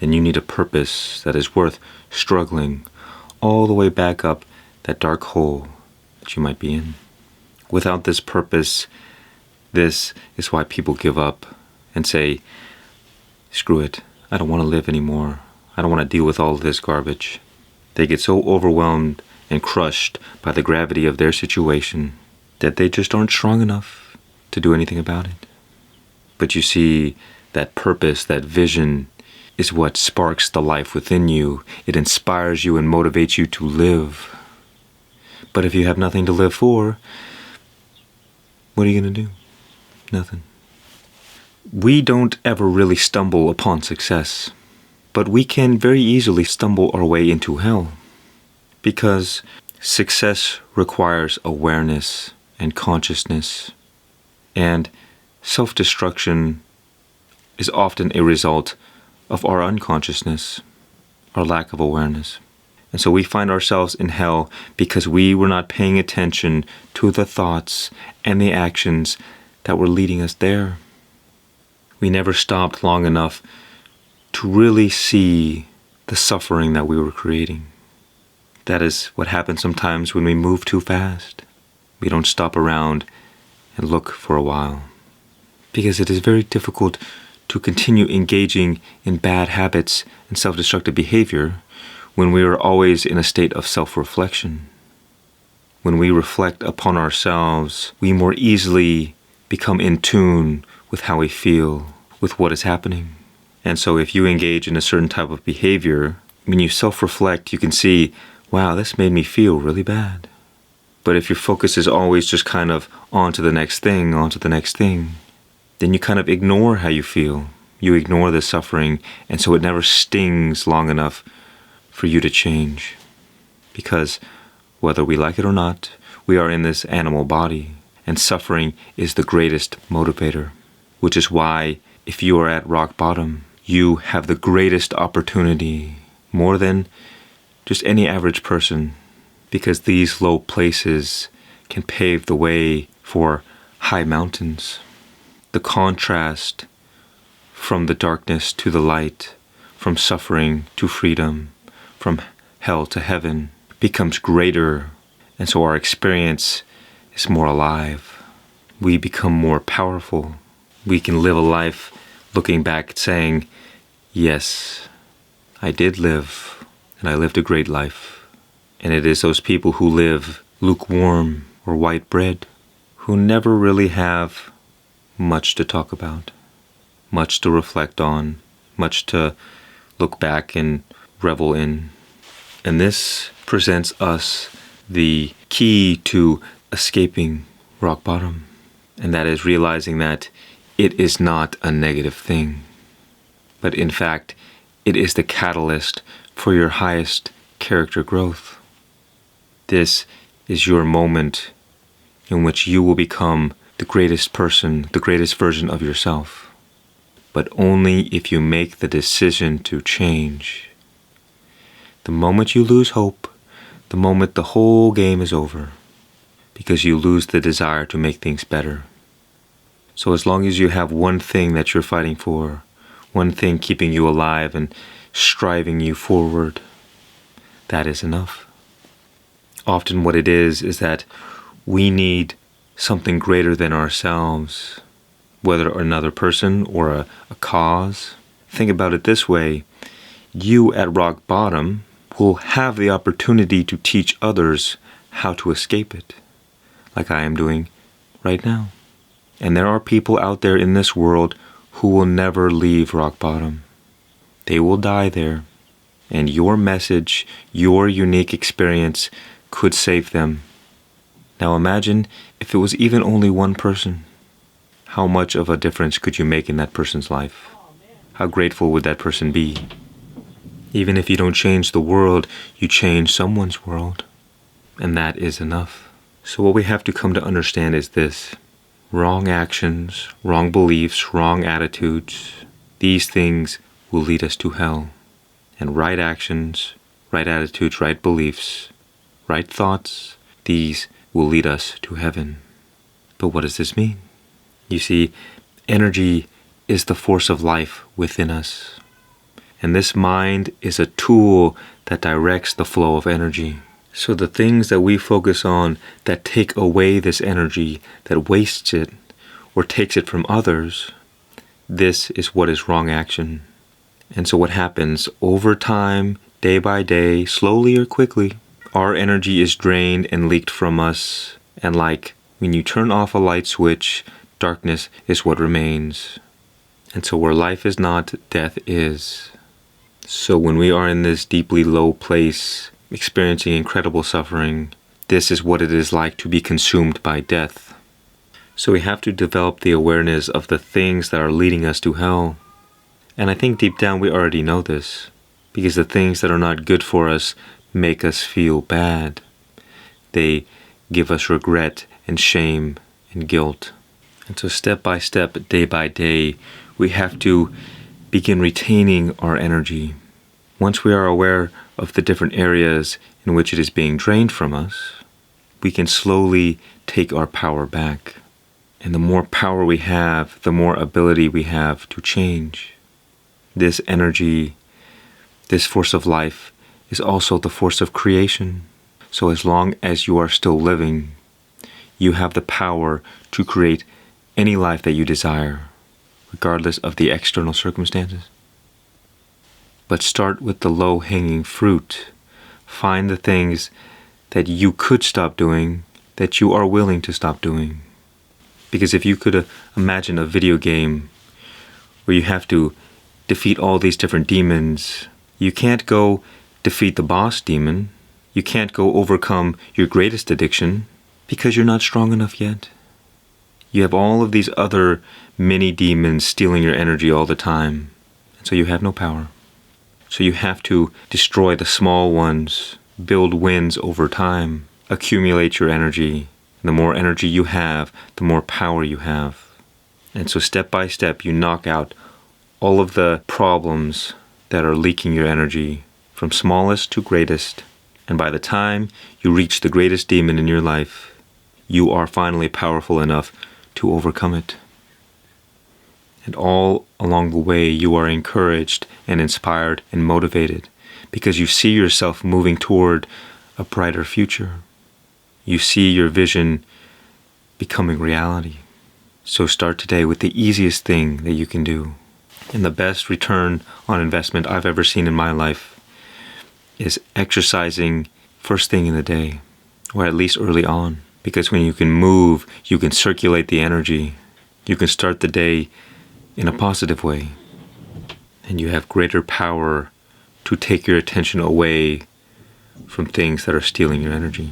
then you need a purpose that is worth struggling all the way back up that dark hole that you might be in. Without this purpose, this is why people give up and say, screw it, I don't want to live anymore. I don't want to deal with all of this garbage. They get so overwhelmed and crushed by the gravity of their situation that they just aren't strong enough to do anything about it. But you see, that purpose, that vision, is what sparks the life within you. It inspires you and motivates you to live. But if you have nothing to live for, what are you going to do? Nothing. We don't ever really stumble upon success, but we can very easily stumble our way into hell, because success requires awareness and consciousness, and self-destruction is often a result of our unconsciousness, our lack of awareness. And so we find ourselves in hell because we were not paying attention to the thoughts and the actions that were leading us there. We never stopped long enough to really see the suffering that we were creating. That is what happens sometimes when we move too fast. We don't stop around and look for a while, because it is very difficult to continue engaging in bad habits and self-destructive behavior when we are always in a state of self-reflection. When we reflect upon ourselves, we more easily become in tune with how we feel, with what is happening. And so if you engage in a certain type of behavior, when you self-reflect, you can see, wow, this made me feel really bad. But if your focus is always just kind of on to the next thing, then you kind of ignore how you feel. You ignore the suffering, and so it never stings long enough for you to change. Because whether we like it or not, we are in this animal body, and suffering is the greatest motivator, which is why if you are at rock bottom, you have the greatest opportunity, more than just any average person, because these low places can pave the way for high mountains. The contrast from the darkness to the light, from suffering to freedom, from hell to heaven, becomes greater, and so our experience is more alive. We become more powerful. We can live a life looking back saying, yes, I did live, and I lived a great life. And it is those people who live lukewarm or white bread who never really have much to talk about, much to reflect on, much to look back and revel in. And this presents us the key to escaping rock bottom, and that is realizing that it is not a negative thing, but in fact, it is the catalyst for your highest character growth. This is your moment in which you will become the greatest person, the greatest version of yourself, but only if you make the decision to change. The moment you lose hope, the moment the whole game is over, because you lose the desire to make things better. So as long as you have one thing that you're fighting for, one thing keeping you alive and striving you forward, that is enough. Often what it is that we need something greater than ourselves, whether another person or a cause. Think about it this way. You at rock bottom will have the opportunity to teach others how to escape it, like I am doing right now. And there are people out there in this world who will never leave rock bottom. They will die there. And your message, your unique experience could save them. Now imagine if it was even only one person. How much of a difference could you make in that person's life? How grateful would that person be? Even if you don't change the world, you change someone's world. And that is enough. So what we have to come to understand is this. Wrong actions, wrong beliefs, wrong attitudes, these things will lead us to hell. And right actions, right attitudes, right beliefs, right thoughts, these will lead us to heaven. But what does this mean? You see, energy is the force of life within us. And this mind is a tool that directs the flow of energy. So the things that we focus on that take away this energy, that wastes it, or takes it from others, this is what is wrong action. And so what happens over time, day by day, slowly or quickly, our energy is drained and leaked from us. And like when you turn off a light switch, darkness is what remains. And so where life is not, death is. So when we are in this deeply low place, experiencing incredible suffering, this is what it is like to be consumed by death. So we have to develop the awareness of the things that are leading us to hell. And I think deep down we already know this, because the things that are not good for us make us feel bad. They give us regret and shame and guilt. And so step by step, day by day, we have to begin retaining our energy. Once we are aware of the different areas in which it is being drained from us, we can slowly take our power back. And the more power we have, the more ability we have to change. This energy, this force of life, is also the force of creation. So as long as you are still living, you have the power to create any life that you desire, regardless of the external circumstances. But start with the low-hanging fruit. Find the things that you could stop doing, that you are willing to stop doing. Because if you could imagine a video game where you have to defeat all these different demons, you can't go defeat the boss demon. You can't go overcome your greatest addiction because you're not strong enough yet. You have all of these other mini demons stealing your energy all the time, and so you have no power. So you have to destroy the small ones, build wins over time, accumulate your energy. And the more energy you have, the more power you have. And so step by step, you knock out all of the problems that are leaking your energy from smallest to greatest. And by the time you reach the greatest demon in your life, you are finally powerful enough to overcome it. And all along the way, you are encouraged and inspired and motivated because you see yourself moving toward a brighter future. You see your vision becoming reality. So start today with the easiest thing that you can do. And the best return on investment I've ever seen in my life is exercising first thing in the day, or at least early on. Because when you can move, you can circulate the energy. You can start the day in a positive way. And you have greater power to take your attention away from things that are stealing your energy.